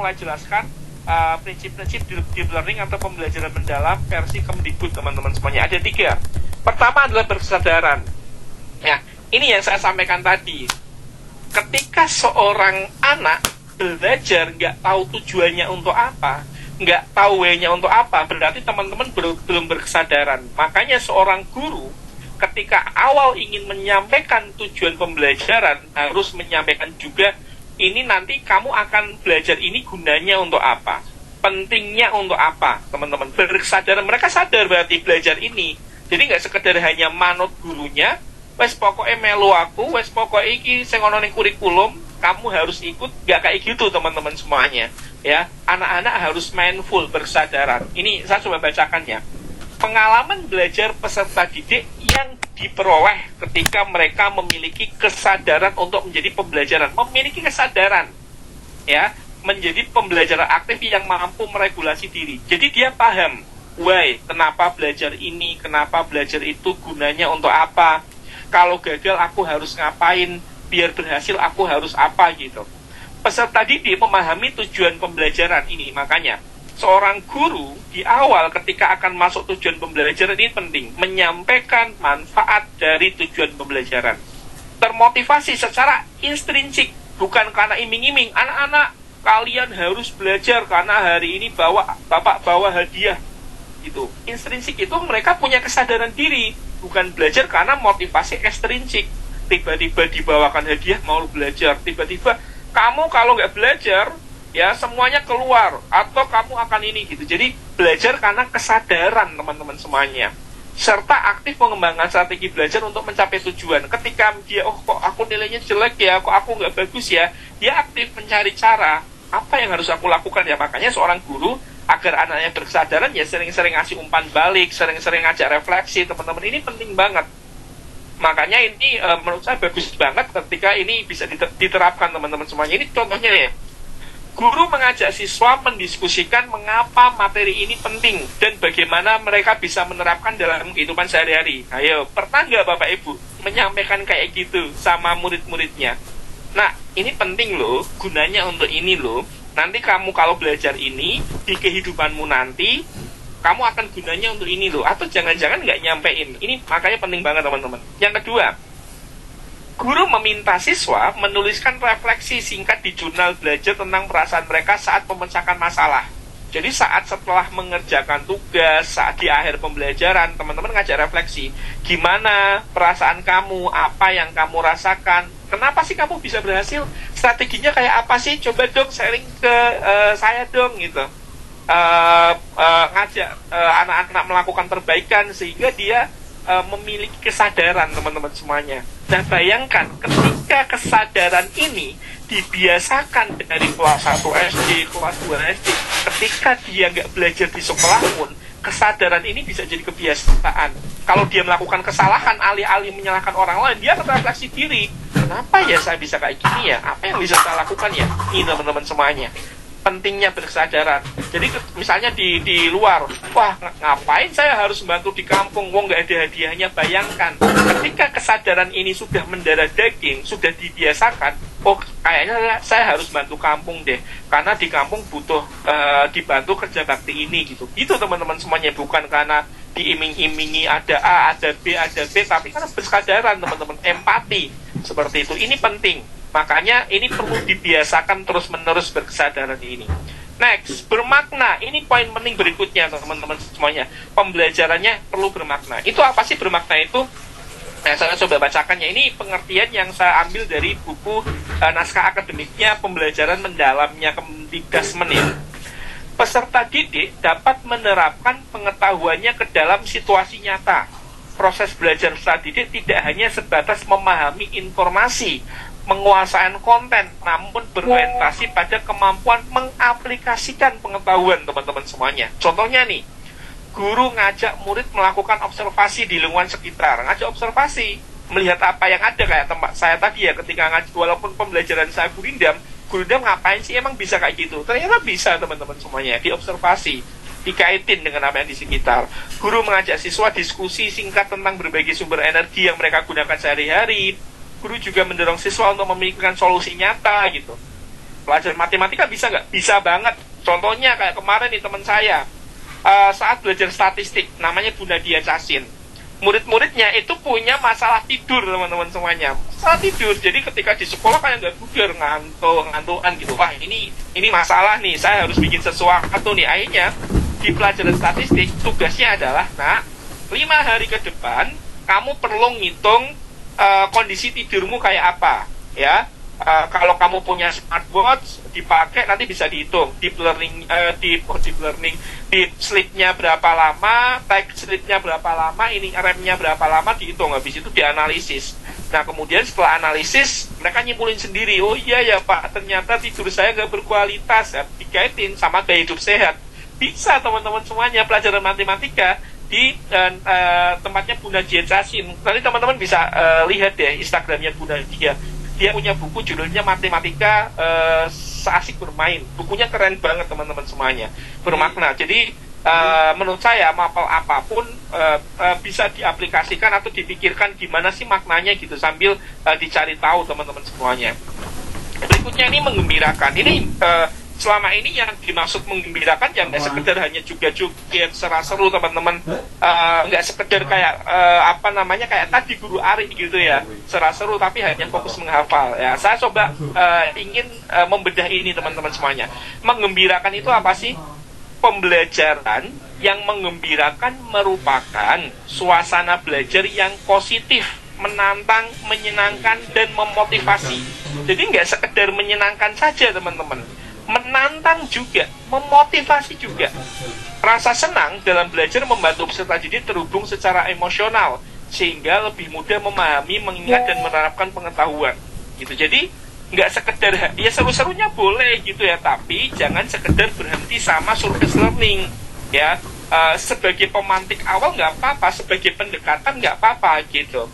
coba jelaskan prinsip-prinsip deep learning atau pembelajaran mendalam versi Kemdikbud, teman-teman semuanya. Ada 3. Pertama adalah berkesadaran. Ya, ini yang saya sampaikan tadi. Ketika seorang anak belajar nggak tahu tujuannya untuk apa, nggak tahu way-nya untuk apa, berarti teman-teman belum berkesadaran. Makanya seorang guru ketika awal ingin menyampaikan tujuan pembelajaran harus menyampaikan juga ini nanti kamu akan belajar ini gunanya untuk apa, pentingnya untuk apa, teman-teman. Berkesadaran, mereka sadar berarti belajar ini. Jadi nggak sekedar hanya manut gurunya, wes pokoknya melu aku, wes pokoknya iki sing ono ning kurikulum, kamu harus ikut, nggak kayak gitu teman-teman semuanya. Ya, anak-anak harus mindful, berkesadaran. Ini saya coba bacakan ya. Pengalaman belajar peserta didik yang diperoleh ketika mereka memiliki kesadaran untuk menjadi pembelajaran, memiliki kesadaran, ya, menjadi pembelajaran aktif yang mampu meregulasi diri. Jadi dia paham, why, kenapa belajar ini, kenapa belajar itu, gunanya untuk apa. Kalau gagal aku harus ngapain, biar berhasil aku harus apa gitu. Peserta didik memahami tujuan pembelajaran ini, makanya seorang guru di awal ketika akan masuk tujuan pembelajaran ini penting menyampaikan manfaat dari tujuan pembelajaran. Termotivasi secara intrinsik, bukan karena iming-iming. Anak-anak, kalian harus belajar karena hari ini bapak bawa hadiah. Gitu. Intrinsik itu mereka punya kesadaran diri, bukan belajar karena motivasi ekstrinsik. Tiba-tiba dibawakan hadiah mau belajar, tiba-tiba kamu kalau nggak belajar ya semuanya keluar, atau kamu akan ini gitu. Jadi belajar karena kesadaran teman-teman semuanya, serta aktif mengembangkan strategi belajar untuk mencapai tujuan. Ketika dia, oh kok aku nilainya jelek ya, kok aku nggak bagus ya, dia aktif mencari cara, apa yang harus aku lakukan ya. Makanya seorang guru agar anaknya berkesadaran ya sering-sering ngasih umpan balik, sering-sering ngajak refleksi, teman-teman. Ini penting banget. Makanya ini menurut saya bagus banget ketika ini bisa diterapkan teman-teman semuanya. Ini contohnya ya, guru mengajak siswa mendiskusikan mengapa materi ini penting dan bagaimana mereka bisa menerapkan dalam kehidupan sehari-hari. Ayo, pernah nggak Bapak Ibu menyampaikan kayak gitu sama murid-muridnya? Nah, ini penting loh, gunanya untuk ini loh. Nanti kamu kalau belajar ini di kehidupanmu nanti, kamu akan gunanya untuk ini loh. Atau jangan-jangan nggak nyampein. Ini makanya penting banget teman-teman. Yang kedua, guru meminta siswa menuliskan refleksi singkat di jurnal belajar tentang perasaan mereka saat memecahkan masalah. Jadi saat setelah mengerjakan tugas, saat di akhir pembelajaran, teman-teman ngajak refleksi. Gimana perasaan kamu, apa yang kamu rasakan, kenapa sih kamu bisa berhasil, strateginya kayak apa sih, coba dong sharing ke saya dong gitu. Ngajak anak-anak melakukan perbaikan sehingga dia memiliki kesadaran teman-teman semuanya. Nah bayangkan ketika kesadaran ini dibiasakan dari kelas 1 SD, kelas 2 SD, ketika dia nggak belajar di sekolah pun, kesadaran ini bisa jadi kebiasaan. Kalau dia melakukan kesalahan, alih-alih menyalahkan orang lain, dia akan refleksi diri. Kenapa ya saya bisa kayak gini ya? Apa yang bisa saya lakukan ya? Ini teman-teman semuanya. Pentingnya berkesadaran. Jadi misalnya di luar, wah ngapain saya harus membantu di kampung, wong nggak ada hadiahnya. Bayangkan ketika kesadaran ini sudah mendarah daging, sudah dibiasakan, oh kayaknya saya harus bantu kampung deh, karena di kampung butuh dibantu kerja bakti ini gitu. Itu teman-teman semuanya, bukan karena diiming-imingi ada A, ada B, ada B, tapi karena berkesadaran teman-teman, empati seperti itu. Ini penting. Makanya ini perlu dibiasakan terus-menerus berkesadaran ini. Next, bermakna. Ini poin penting berikutnya teman-teman semuanya. Pembelajarannya perlu bermakna. Itu apa sih bermakna itu? Nah, saya coba bacakannya. Ini pengertian yang saya ambil dari buku naskah akademiknya Pembelajaran Mendalamnya Kemdikbud ya. Peserta didik dapat menerapkan pengetahuannya ke dalam situasi nyata. Proses belajar peserta didik tidak hanya sebatas memahami informasi, menguasai konten, namun berorientasi pada kemampuan mengaplikasikan pengetahuan teman-teman semuanya. Contohnya nih, guru ngajak murid melakukan observasi di lingkungan sekitar, ngajak observasi, melihat apa yang ada, kayak tempat saya tadi ya, ketika ngajak, walaupun pembelajaran saya gurindam ngapain sih, emang bisa kayak gitu? Ternyata bisa teman-teman semuanya, diobservasi, dikaitin dengan apa yang di sekitar. Guru mengajak siswa diskusi singkat tentang berbagai sumber energi yang mereka gunakan sehari-hari. Guru juga mendorong siswa untuk memikirkan solusi nyata gitu. pelajaran matematika bisa nggak? Bisa banget. Contohnya kayak kemarin nih teman saya, saat belajar statistik, namanya Bu Nadia Casin. Murid-muridnya itu punya masalah tidur, teman-teman semuanya. Masalah tidur. Jadi ketika di sekolah kayak nggak tidur, ngantukan gitu. Wah, ini masalah nih, saya harus bikin sesuatu nih. Akhirnya di pelajaran statistik tugasnya adalah, nah, 5 hari ke depan kamu perlu ngitung kondisi tidurmu kayak apa, ya. Kalau kamu punya smartwatch dipakai nanti bisa dihitung deep learning, deep sleep-nya berapa lama, tech sleep-nya berapa lama, ini REM-nya berapa lama dihitung, habis itu dianalisis. Nah kemudian setelah analisis mereka nyimpulin sendiri, oh iya ya Pak, ternyata tidur saya nggak berkualitas, ya, dikaitin sama gaya hidup sehat. Bisa teman-teman semuanya pelajaran matematika di tempatnya Bu Nadia Casin. Nanti teman-teman bisa lihat deh Instagramnya Bu Nadia. Dia punya buku judulnya Matematika Seasik Bermain. Bukunya keren banget teman-teman semuanya, bermakna. Jadi menurut saya mapel apapun bisa diaplikasikan atau dipikirkan gimana sih maknanya gitu, sambil dicari tahu teman-teman semuanya. Berikutnya ini menggembirakan. Ini selama ini yang dimaksud menggembirakan yang nggak sekedar hanya joget-joget seru-seru teman-teman, nggak sekedar kayak kayak tadi guru Ari gitu ya, seru-seru tapi hanya fokus menghafal ya. Saya coba ingin membedah ini teman-teman semuanya. Menggembirakan itu apa sih? Pembelajaran yang menggembirakan merupakan suasana belajar yang positif, menantang, menyenangkan, dan memotivasi. Jadi nggak sekedar menyenangkan saja teman-teman, menantang juga, memotivasi juga. Rasa senang dalam belajar membantu peserta didik terhubung secara emosional, sehingga lebih mudah memahami, mengingat, dan menerapkan pengetahuan. Gitu. Jadi nggak sekedar ya seru-serunya boleh gitu ya, tapi jangan sekedar berhenti sama surface learning ya. Sebagai pemantik awal nggak apa-apa, sebagai pendekatan nggak apa-apa gitu.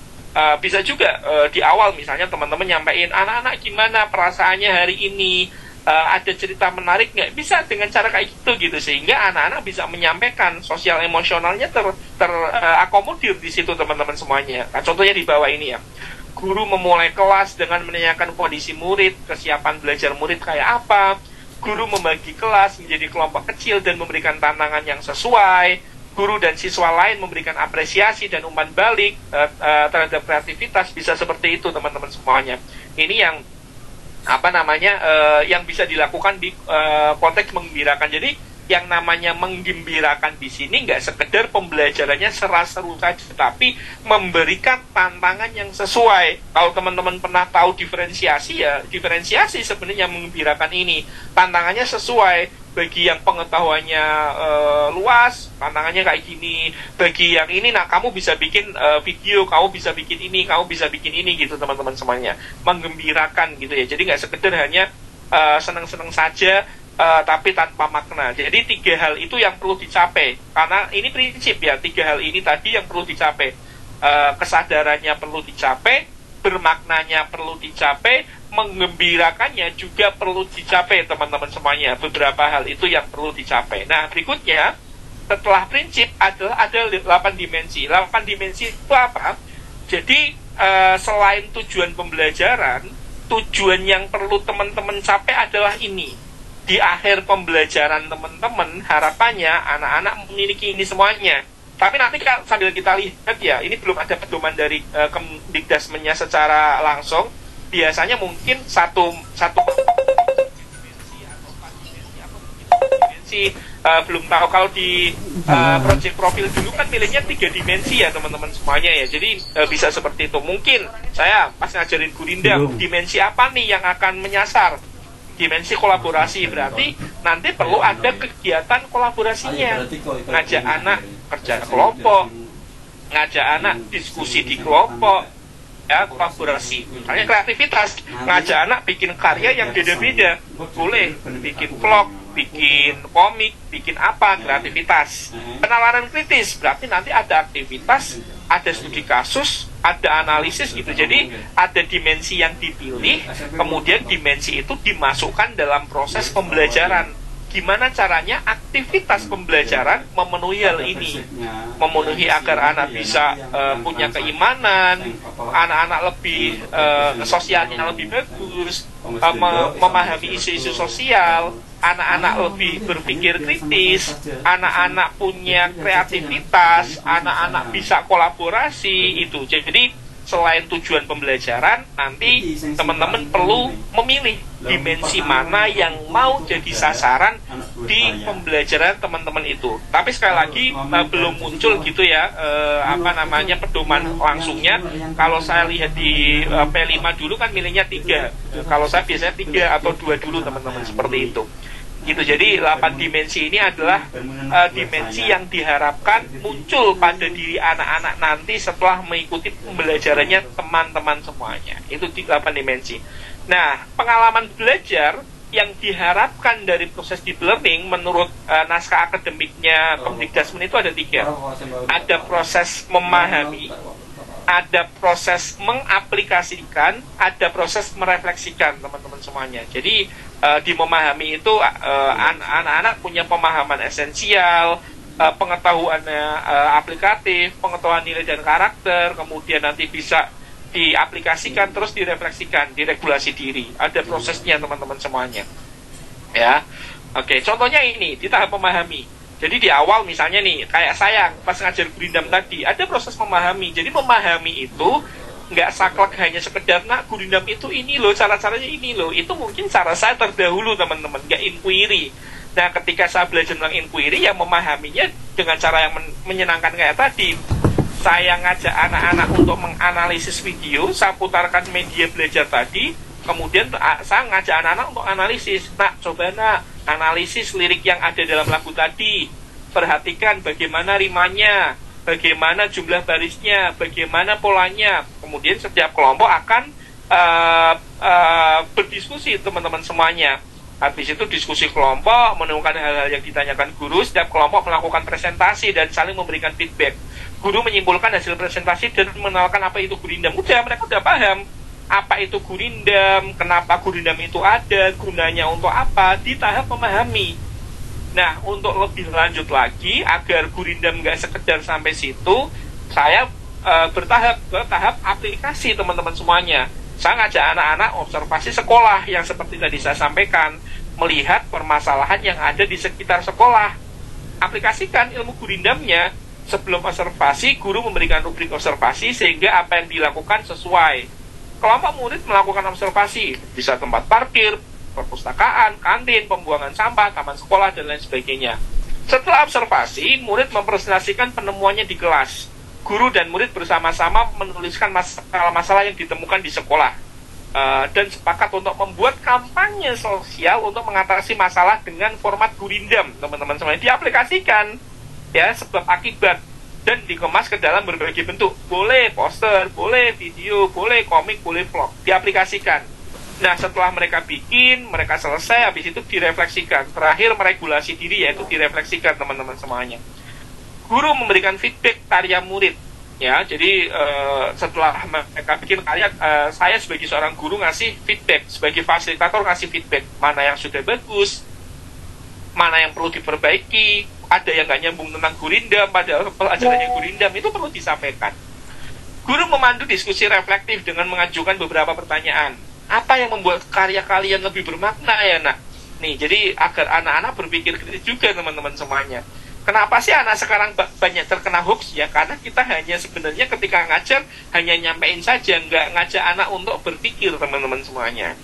Bisa juga di awal misalnya teman-teman nyampein, anak-anak gimana perasaannya hari ini, ada cerita menarik nggak, bisa dengan cara kayak gitu sehingga anak-anak bisa menyampaikan, sosial emosionalnya terakomodir di situ teman-teman semuanya. Nah, contohnya di bawah ini ya, guru memulai kelas dengan menanyakan kondisi murid, kesiapan belajar murid kayak apa. Guru membagi kelas menjadi kelompok kecil dan memberikan tantangan yang sesuai. Guru dan siswa lain memberikan apresiasi dan umpan balik terhadap kreativitas. Bisa seperti itu teman-teman semuanya. Ini yang yang bisa dilakukan di konteks menggembirakan. Jadi yang namanya menggembirakan di sini nggak sekedar pembelajarannya seru saja, tapi memberikan tantangan yang sesuai. Kalau teman-teman pernah tahu diferensiasi, ya diferensiasi sebenarnya menggembirakan ini. Tantangannya sesuai. Bagi yang pengetahuannya luas, tantangannya kayak gini. Bagi yang ini, nah kamu bisa bikin video, kamu bisa bikin ini, kamu bisa bikin ini gitu teman-teman semuanya. Menggembirakan gitu ya. Jadi nggak sekedar hanya senang-senang saja, tapi tanpa makna. Jadi 3 hal itu yang perlu dicapai. Karena ini prinsip ya, 3 hal ini tadi yang perlu dicapai. Kesadarannya perlu dicapai, bermaknanya perlu dicapai, menggembirakannya juga perlu dicapai teman-teman semuanya. Beberapa hal itu yang perlu dicapai. Nah berikutnya, setelah prinsip ada 8 dimensi. 8 dimensi itu apa? Jadi selain tujuan pembelajaran, tujuan yang perlu teman-teman capai adalah ini. Di akhir pembelajaran teman-teman, harapannya anak-anak memiliki ini semuanya. Tapi nanti sambil kita lihat ya, ini belum ada pedoman dari Kemdikdasmennya secara langsung. Biasanya mungkin satu dimensi, belum tahu. Kalau di project profil dulu kan pilihnya 3 dimensi ya teman-teman semuanya ya. Jadi bisa seperti itu. Mungkin saya pas ngajarin Gurinda, dimensi apa nih yang akan menyasar? Dimensi kolaborasi, berarti nanti perlu ada kegiatan kolaborasinya, ngajak anak kerja kelompok, ngajak anak diskusi di kelompok, ya kolaborasi. Misalnya kreativitas, ngajak anak bikin karya yang beda-beda, boleh bikin vlog, bikin komik, bikin apa, kreativitas. Penalaran kritis, berarti nanti ada aktivitas, ada studi kasus, ada analisis gitu. Jadi ada dimensi yang dipilih, kemudian dimensi itu dimasukkan dalam proses pembelajaran gimana caranya aktivitas pembelajaran memenuhi hal ini, memenuhi agar anak bisa punya keimanan, anak-anak lebih sosialnya lebih bagus, memahami isu-isu sosial, anak-anak lebih berpikir kritis, anak-anak punya kreativitas, anak-anak bisa kolaborasi itu. Jadi selain tujuan pembelajaran, nanti teman-teman perlu memilih dimensi mana yang mau jadi sasaran di pembelajaran teman-teman itu. Tapi sekali lagi belum muncul gitu ya pedoman langsungnya. Kalau saya lihat di P5 dulu kan milihnya 3. Kalau saya biasanya 3 atau 2 dulu teman-teman, seperti itu. Gitu. Jadi 8 dimensi ini adalah dimensi yang diharapkan muncul pada diri anak-anak nanti setelah mengikuti pembelajarannya teman-teman semuanya. Itu 8 dimensi. Nah, pengalaman belajar yang diharapkan dari proses deep learning menurut naskah akademiknya Kemdikdasmen itu ada 3. Ada proses memahami, ada proses mengaplikasikan, ada proses merefleksikan teman-teman semuanya. Jadi di memahami itu anak-anak punya pemahaman esensial, pengetahuannya aplikatif, pengetahuan nilai dan karakter, kemudian nanti bisa diaplikasikan terus direfleksikan, diregulasi diri. Ada prosesnya teman-teman semuanya. Ya. Oke, contohnya ini di tahap memahami. Jadi di awal misalnya nih, kayak saya pas ngajar gurindam tadi, ada proses memahami. Jadi memahami itu nggak saklek hanya sekedar, nak gurindam itu ini loh, cara-caranya ini loh. Itu mungkin cara saya terdahulu teman-teman, nggak inquiry. Nah ketika saya belajar tentang inquiry, ya memahaminya dengan cara yang menyenangkan kayak tadi. Saya ngajak anak-anak untuk menganalisis video, saya putarkan media belajar tadi, kemudian saya ngajak anak-anak untuk analisis. Nak, coba nak, analisis lirik yang ada dalam lagu tadi. Perhatikan bagaimana rimanya, bagaimana jumlah barisnya, bagaimana polanya. Kemudian setiap kelompok akan berdiskusi teman-teman semuanya. Habis itu diskusi kelompok, menemukan hal-hal yang ditanyakan guru. Setiap kelompok melakukan presentasi dan saling memberikan feedback. Guru menyimpulkan hasil presentasi dan mengenalkan apa itu gurindam. Udah, mereka udah paham apa itu gurindam, kenapa gurindam itu ada, gunanya untuk apa, di tahap memahami. Nah, untuk lebih lanjut lagi, agar gurindam nggak sekedar sampai situ, saya bertahap ke tahap aplikasi teman-teman semuanya. Saya ngajak anak-anak observasi sekolah yang seperti tadi saya sampaikan, melihat permasalahan yang ada di sekitar sekolah. Aplikasikan ilmu gurindamnya. Sebelum observasi, guru memberikan rubrik observasi sehingga apa yang dilakukan sesuai. Kelompok murid melakukan observasi, bisa tempat parkir, perpustakaan, kantin, pembuangan sampah, taman sekolah, dan lain sebagainya. Setelah observasi, murid mempresentasikan penemuannya di kelas. Guru dan murid bersama-sama menuliskan masalah-masalah yang ditemukan di sekolah. Dan sepakat untuk membuat kampanye sosial untuk mengatasi masalah dengan format gurindam. Teman-teman semuanya diaplikasikan, ya, sebab akibat, dan dikemas ke dalam berbagai bentuk. Boleh poster, boleh video, boleh komik, boleh vlog. Diaplikasikan. Nah, setelah mereka bikin, mereka selesai, habis itu direfleksikan. Terakhir meregulasi diri, yaitu direfleksikan teman-teman semuanya. Guru memberikan feedback karya murid. Ya, jadi setelah mereka bikin karya, saya sebagai seorang guru ngasih feedback, sebagai fasilitator ngasih feedback. Mana yang sudah bagus, mana yang perlu diperbaiki, ada yang nggak nyambung tentang gurindam, padahal pelajarannya gurindam, itu perlu disampaikan. Guru memandu diskusi reflektif dengan mengajukan beberapa pertanyaan. Apa yang membuat karya kalian lebih bermakna ya nak? Nih, jadi agar anak-anak berpikir kritis juga teman-teman semuanya. Kenapa sih anak sekarang banyak terkena hoax? Ya karena kita hanya sebenarnya ketika ngajar hanya nyampein saja, nggak ngajak anak untuk berpikir teman-teman semuanya.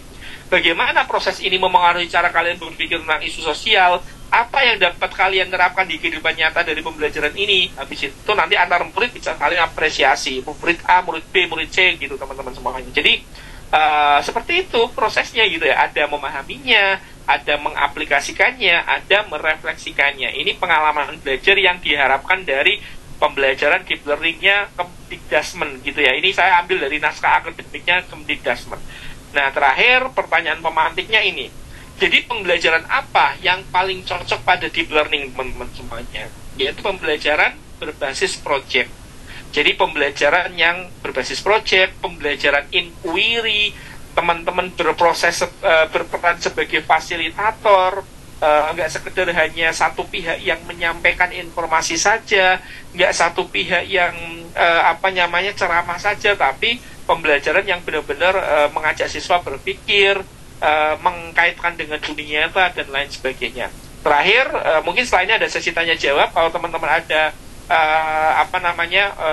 Bagaimana proses ini memengaruhi cara kalian berpikir tentang isu sosial? Apa yang dapat kalian terapkan di kehidupan nyata dari pembelajaran ini? Habis itu nanti antar murid bisa saling apresiasi. Murid A, murid B, murid C gitu teman-teman semuanya. Jadi seperti itu prosesnya gitu ya. Ada memahaminya, ada mengaplikasikannya, ada merefleksikannya. Ini pengalaman belajar yang diharapkan dari pembelajaran deep learning-nya Kemdikdasmen gitu ya. Ini saya ambil dari naskah akademiknya Kemdikdasmen. Nah, terakhir pertanyaan pemantiknya ini. Jadi pembelajaran apa yang paling cocok pada deep learning teman-teman semuanya? Yaitu pembelajaran berbasis project. Jadi pembelajaran yang berbasis project, pembelajaran inquiry, teman-teman berproses berperan sebagai fasilitator, nggak sekedar hanya satu pihak yang menyampaikan informasi saja, nggak satu pihak yang ceramah saja, tapi pembelajaran yang benar-benar mengajak siswa berpikir, mengkaitkan dengan dunia nyata dan lain sebagainya. Terakhir, mungkin setelah ini ada sesi tanya jawab. Kalau teman-teman ada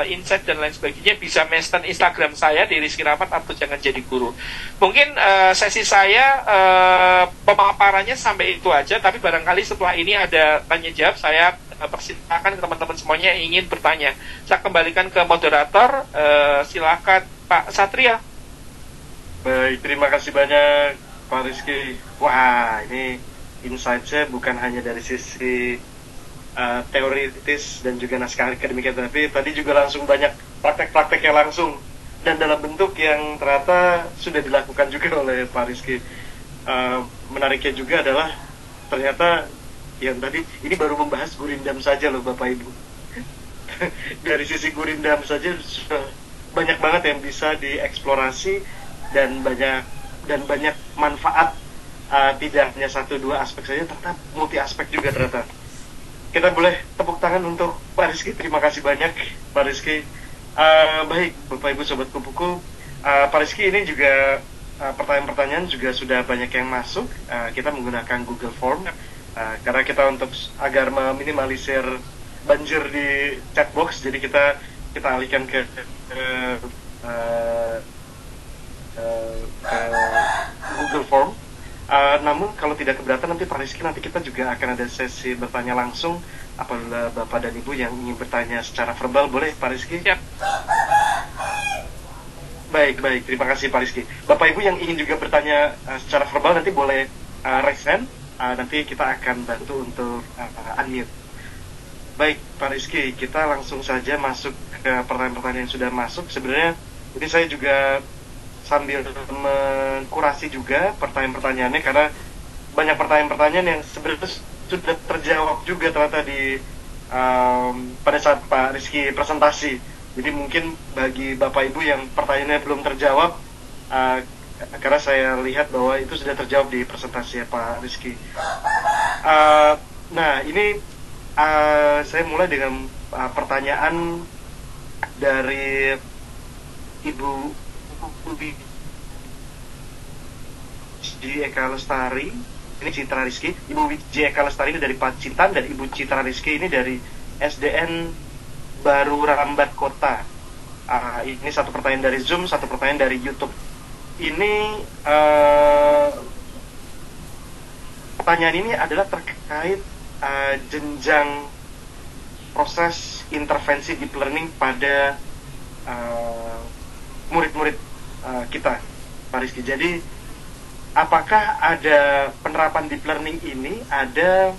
insight dan lain sebagainya, bisa mention Instagram saya di Rizky Rahmat atau Jangan Jadi Guru. Mungkin sesi saya pemaparannya sampai itu aja, tapi barangkali setelah ini ada tanya jawab, saya persilakan teman-teman semuanya yang ingin bertanya. Saya kembalikan ke moderator, silakan Pak Satria. Baik, terima kasih banyak Pak Rizky. Wah, ini insight saya bukan hanya dari sisi teoritis dan juga naskah akademik, tapi tadi juga langsung banyak praktek-praktek yang langsung dan dalam bentuk yang ternyata sudah dilakukan juga oleh Pak Rizky. Menariknya juga adalah ternyata yang tadi ini baru membahas gurindam saja loh Bapak Ibu. Dari sisi gurindam saja sudah banyak banget yang bisa dieksplorasi dan banyak manfaat, tidak hanya 1-2 aspek saja, ternyata multi aspek juga ternyata. Kita boleh tepuk tangan untuk Pak Rizky. Terima kasih banyak Pak Rizky. Baik Bapak Ibu Sobat Kupu-Kupu, Pak Rizky ini juga pertanyaan-pertanyaan juga sudah banyak yang masuk. Kita menggunakan Google Form karena kita untuk agar meminimalisir banjir di chat box, jadi kita alihkan ke Google Form. Namun kalau tidak keberatan nanti Pak Rizky, nanti kita juga akan ada sesi bertanya langsung apabila Bapak dan Ibu yang ingin bertanya secara verbal, boleh Pak Rizky? Siap. Baik, terima kasih Pak Rizky. Bapak Ibu yang ingin juga bertanya secara verbal nanti boleh raise hand, nanti kita akan bantu untuk unmute. Baik Pak Rizky, kita langsung saja masuk ke pertanyaan-pertanyaan yang sudah masuk. Sebenarnya ini saya juga sambil mengkurasi juga pertanyaan-pertanyaannya, karena banyak pertanyaan-pertanyaan yang sebenarnya sudah terjawab juga ternyata di pada saat Pak Rizky presentasi. Jadi mungkin bagi Bapak Ibu yang pertanyaannya belum terjawab, karena saya lihat bahwa itu sudah terjawab di presentasi Pak Rizky. Nah ini saya mulai dengan pertanyaan dari Ibu Wiji Eka Lestari. Ini Citra Rizky. Ibu Wiji Eka Lestari ini dari Pacitan, dan Ibu Citra Rizky ini dari SDN Baru Rambat Kota. Ini satu pertanyaan dari Zoom, satu pertanyaan dari YouTube. Ini pertanyaan ini adalah terkait jenjang proses intervensi deep learning pada murid-murid kita, Pak Rizky. Jadi apakah ada penerapan deep learning ini ada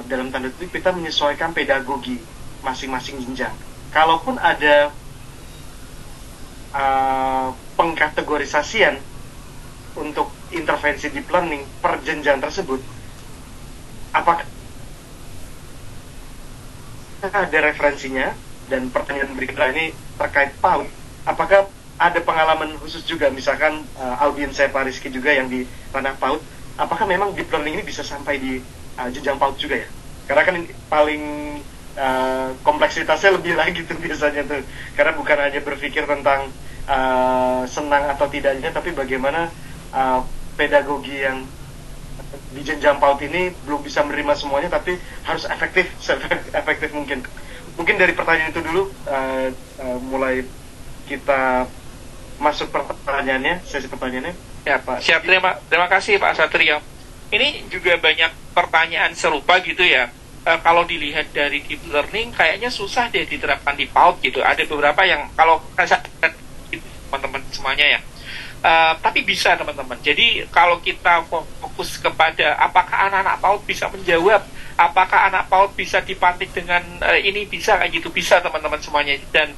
dalam tanda kutip kita menyesuaikan pedagogi masing-masing jenjang? Kalaupun ada pengkategorisasian untuk intervensi deep learning per jenjang tersebut, apakah ada referensinya? Dan pertanyaan berikutnya ini terkait PAUD, apakah ada pengalaman khusus juga, misalkan audiens saya Pak Rizky juga yang di ranah PAUD, apakah memang deep learning ini bisa sampai di jenjang PAUD juga ya? Karena kan paling kompleksitasnya lebih lagi tuh biasanya tuh, karena bukan hanya berpikir tentang senang atau tidaknya, tapi bagaimana pedagogi yang di jenjang PAUD ini belum bisa menerima semuanya, tapi harus efektif, efektif mungkin. Mungkin dari pertanyaan itu dulu, mulai kita masuk pertanyaannya, sesi pertanyaannya. Ya, Pak. Siap, terima kasih Pak Satrio. Ini juga banyak pertanyaan serupa gitu ya. Kalau dilihat dari deep learning, kayaknya susah deh diterapkan di PAUD gitu. Ada beberapa yang kalau teman-teman semuanya ya. Tapi bisa teman-teman. Jadi kalau kita fokus kepada apakah anak-anak PAUD bisa menjawab, apakah anak PAUD bisa dipantik dengan ini, bisa kayak gitu, bisa teman-teman semuanya. Dan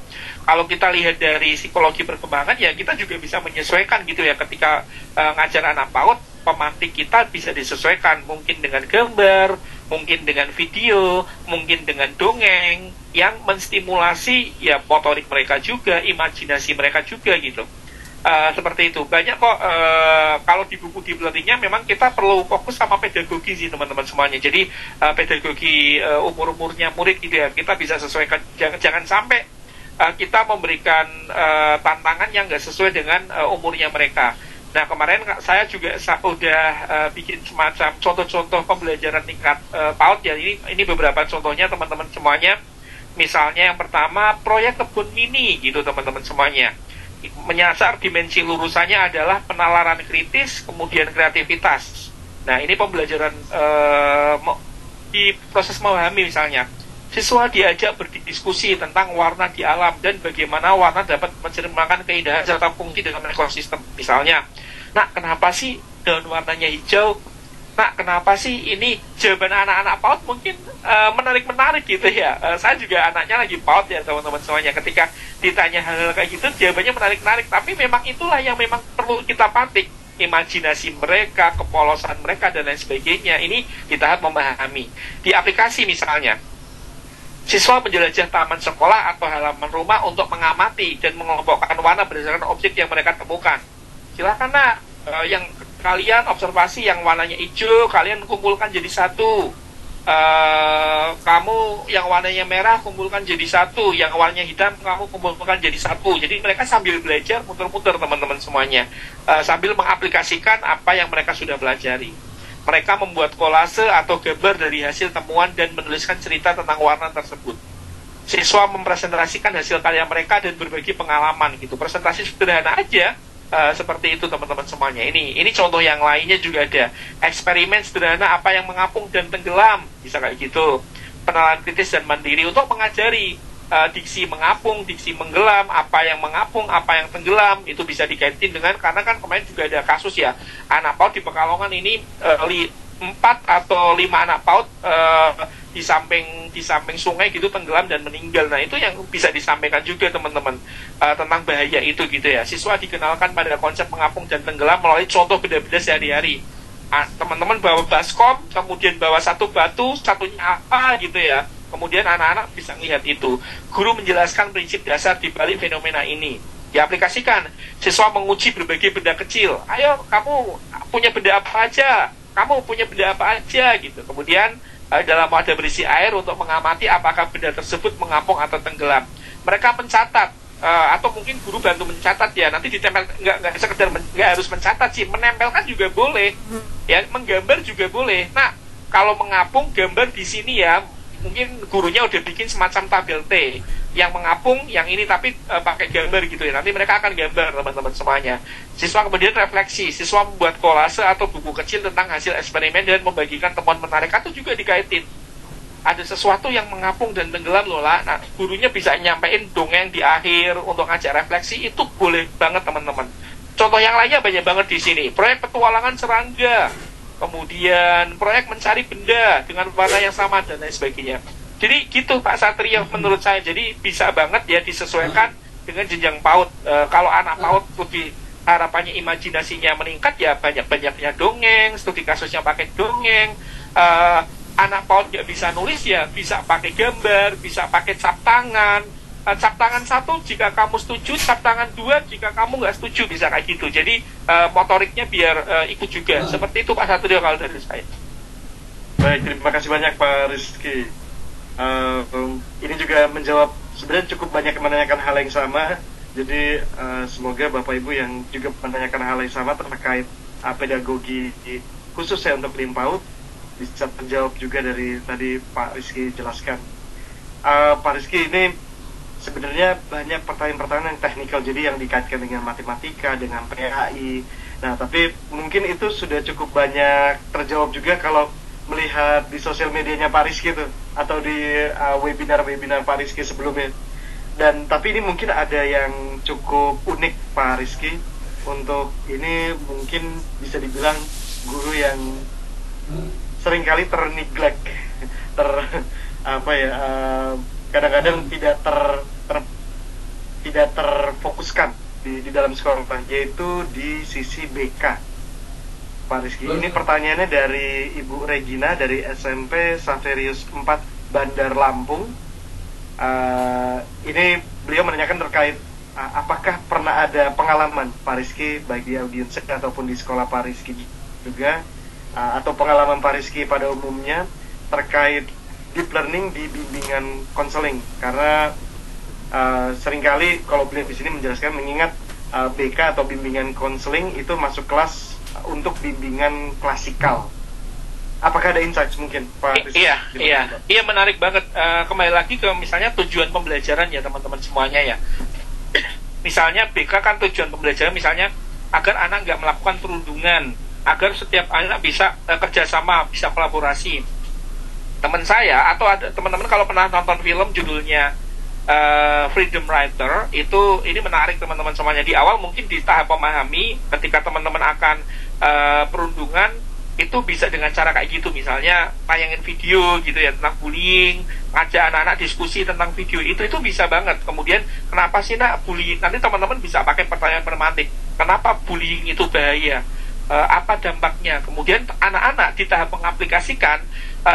kalau kita lihat dari psikologi perkembangan ya, kita juga bisa menyesuaikan gitu ya, ketika ngajar anak PAUD, pemantik kita bisa disesuaikan, mungkin dengan gambar, mungkin dengan video, mungkin dengan dongeng yang menstimulasi ya motorik mereka juga, imajinasi mereka juga gitu. Seperti itu. Banyak kok kalau di buku deep learningnya memang kita perlu fokus sama pedagogi sih teman-teman semuanya. Jadi pedagogi umur-umurnya murid gitu ya. Kita bisa sesuaikan. Jangan sampai kita memberikan tantangan yang nggak sesuai dengan umurnya mereka. Nah kemarin saya juga udah bikin semacam contoh-contoh pembelajaran tingkat PAUD ya. Ini beberapa contohnya teman-teman semuanya. Misalnya yang pertama proyek kebun mini gitu teman-teman semuanya. Menyasar dimensi lurusannya adalah penalaran kritis, kemudian kreativitas. Nah ini pembelajaran di proses memahami misalnya. Siswa diajak berdiskusi tentang warna di alam dan bagaimana warna dapat mencerminkan keindahan serta fungsi dalam ekosistem. Misalnya, nah kenapa sih daun warnanya hijau? Nah kenapa sih ini jawaban anak-anak PAUD mungkin menarik-menarik gitu ya. Saya juga anaknya lagi PAUD ya teman-teman semuanya. Ketika ditanya hal-hal kayak gitu jawabannya menarik-menarik. Tapi memang itulah yang memang perlu kita patik. Imajinasi mereka, kepolosan mereka dan lain sebagainya. Ini di tahap memahami. Di aplikasi misalnya, siswa menjelajah taman sekolah atau halaman rumah untuk mengamati dan mengelompokkan warna berdasarkan objek yang mereka temukan. Silakan nak, yang kalian observasi yang warnanya hijau, kalian kumpulkan jadi satu. Kamu yang warnanya merah kumpulkan jadi satu, yang warnanya hitam kamu kumpulkan jadi satu. Jadi mereka sambil belajar muter-muter teman-teman semuanya, sambil mengaplikasikan apa yang mereka sudah pelajari. Mereka membuat kolase atau gambar dari hasil temuan dan menuliskan cerita tentang warna tersebut. Siswa mempresentasikan hasil karya mereka dan berbagi pengalaman gitu. Presentasi sederhana aja. Seperti itu teman-teman semuanya. Ini contoh yang lainnya juga ada. Eksperimen sederhana apa yang mengapung dan tenggelam, bisa kayak gitu. Penalaran kritis dan mandiri untuk mengajari diksi mengapung, diksi menggelam, apa yang mengapung, apa yang tenggelam, itu bisa dikaitin dengan, karena kan kemarin juga ada kasus ya, anak PAUD di Pekalongan ini 4 atau 5 anak PAUD di samping sungai gitu tenggelam dan meninggal. Nah itu yang bisa disampaikan juga teman-teman tentang bahaya itu gitu ya. Siswa dikenalkan pada konsep mengapung dan tenggelam melalui contoh benda-benda sehari-hari. Teman-teman bawa baskom, kemudian bawa satu batu, satunya apa gitu ya. Kemudian anak-anak bisa melihat itu. Guru menjelaskan prinsip dasar di balik fenomena ini. Diaplikasikan. Siswa menguji berbagai benda kecil. Ayo, kamu punya benda apa aja? Kamu punya benda apa aja gitu. Kemudian dalam wadah berisi air untuk mengamati apakah benda tersebut mengapung atau tenggelam. Mereka mencatat atau mungkin guru bantu mencatat ya. Nanti ditempel, nggak sekedar nggak harus mencatat sih, menempelkan juga boleh. Ya, menggambar juga boleh. Nah, kalau mengapung gambar di sini ya. Mungkin gurunya udah bikin semacam tabel T yang mengapung, yang ini tapi pakai gambar gitu ya. Nanti mereka akan gambar teman-teman semuanya. Siswa kemudian refleksi. Siswa membuat kolase atau buku kecil tentang hasil eksperimen dan membagikan temuan menarik. Itu juga dikaitin. Ada sesuatu yang mengapung dan tenggelam loh lah. Nah, gurunya bisa nyampein dongeng di akhir untuk ngajak refleksi. Itu boleh banget teman-teman. Contoh yang lainnya banyak banget di sini. Proyek petualangan serangga. Kemudian proyek mencari benda dengan warna yang sama dan lain sebagainya. Jadi gitu Pak Satrio menurut saya. Jadi bisa banget ya disesuaikan dengan jenjang PAUD. Kalau anak PAUD lebih harapannya imajinasinya meningkat ya banyak-banyaknya dongeng, studi kasusnya pakai dongeng. Anak PAUD nggak bisa nulis ya bisa pakai gambar, bisa pakai cap tangan. Cap tangan 1 jika kamu setuju, cap tangan 2 jika kamu nggak setuju, bisa kayak gitu. Jadi motoriknya biar ikut juga. Seperti itu Pak Satrio kalau dari saya. Baik, terima kasih banyak Pak Rizky. Ini juga menjawab, sebenarnya cukup banyak menanyakan hal yang sama. Jadi semoga Bapak Ibu yang juga menanyakan hal yang sama terkait pedagogi khusus ya untuk PAUD bisa terjawab juga dari tadi Pak Rizky jelaskan. Pak Rizky, ini sebenarnya banyak pertanyaan-pertanyaan yang teknikal, jadi yang dikaitkan dengan matematika, dengan PAI. Nah, tapi mungkin itu sudah cukup banyak terjawab juga kalau melihat di sosial medianya Pak Rizky tuh, atau di webinar-webinar Pak Rizky sebelumnya. Dan tapi ini mungkin ada yang cukup unik Pak Rizky. Untuk ini mungkin bisa dibilang guru yang seringkali terneglect, kadang-kadang tidak terfokuskan di dalam sekolah, yaitu di sisi BK. Pak Rizky, ini pertanyaannya dari Ibu Regina dari SMP Saverius 4 Bandar Lampung. Ini beliau menanyakan terkait apakah pernah ada pengalaman Pak Rizky baik di audiens ataupun di sekolah Pak Rizky juga, atau pengalaman Pak Rizky pada umumnya terkait deep learning di bimbingan konseling? Karena seringkali kalau beliau di sini menjelaskan mengingat BK atau bimbingan konseling itu masuk kelas untuk bimbingan klasikal. Apakah ada insights mungkin Pak Rizky? Iya, menarik banget. Kembali lagi ke misalnya tujuan pembelajaran ya teman-teman semuanya ya. Misalnya BK kan tujuan pembelajaran misalnya agar anak nggak melakukan perundungan, agar setiap anak bisa kerjasama, bisa kolaborasi. Teman saya atau ada teman-teman kalau pernah nonton film judulnya Freedom Writer, itu ini menarik teman-teman semuanya. Di awal mungkin di tahap memahami ketika teman-teman akan perundungan itu bisa dengan cara kayak gitu, misalnya tayangin video gitu ya tentang bullying, ngajak anak-anak diskusi tentang video itu bisa banget. Kemudian kenapa sih nak bullying, nanti teman-teman bisa pakai pertanyaan pragmatik, kenapa bullying itu bahaya, apa dampaknya. Kemudian anak-anak di tahap mengaplikasikan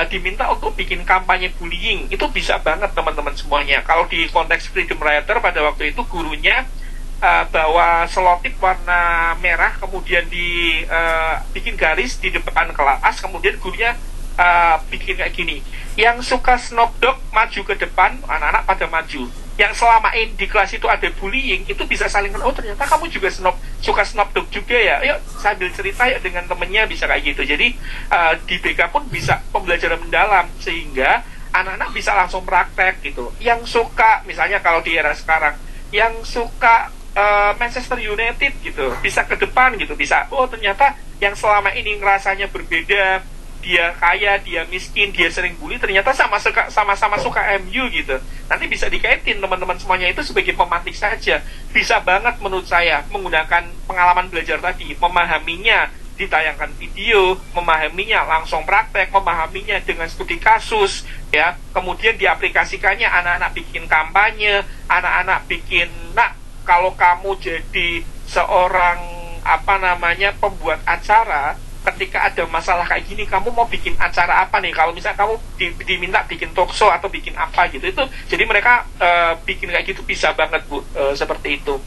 diminta untuk bikin kampanye bullying, itu bisa banget teman-teman semuanya. Kalau di konteks Freedom Writer pada waktu itu gurunya bawa selotip warna merah, kemudian bikin garis di depan kelas, kemudian gurunya bikin kayak gini, yang suka Snoop Dogg maju ke depan, anak-anak pada maju. Yang selama ini di kelas itu ada bullying, itu bisa saling, oh ternyata kamu juga suka Snoop Dogg juga ya, yuk sambil cerita yuk dengan temennya, bisa kayak gitu. Jadi di BK pun bisa pembelajaran mendalam, sehingga anak-anak bisa langsung praktek gitu. Yang suka, misalnya kalau di era sekarang, yang suka Manchester United gitu, bisa ke depan gitu, bisa, oh ternyata yang selama ini ngerasanya berbeda, dia kaya, dia miskin, dia sering bully, ternyata sama-sama suka MU gitu. Nanti bisa dikaitin teman-teman semuanya, itu sebagai pemantik saja. Bisa banget menurut saya menggunakan pengalaman belajar tadi, memahaminya ditayangkan video, memahaminya langsung praktek, memahaminya dengan studi kasus ya, kemudian diaplikasikannya, anak-anak bikin kampanye, anak-anak bikin, nah kalau kamu jadi seorang pembuat acara, ketika ada masalah kayak gini, kamu mau bikin acara apa nih? Kalau misalnya kamu diminta bikin talk show atau bikin apa gitu, itu jadi mereka bikin kayak gitu, bisa banget Bu, seperti itu.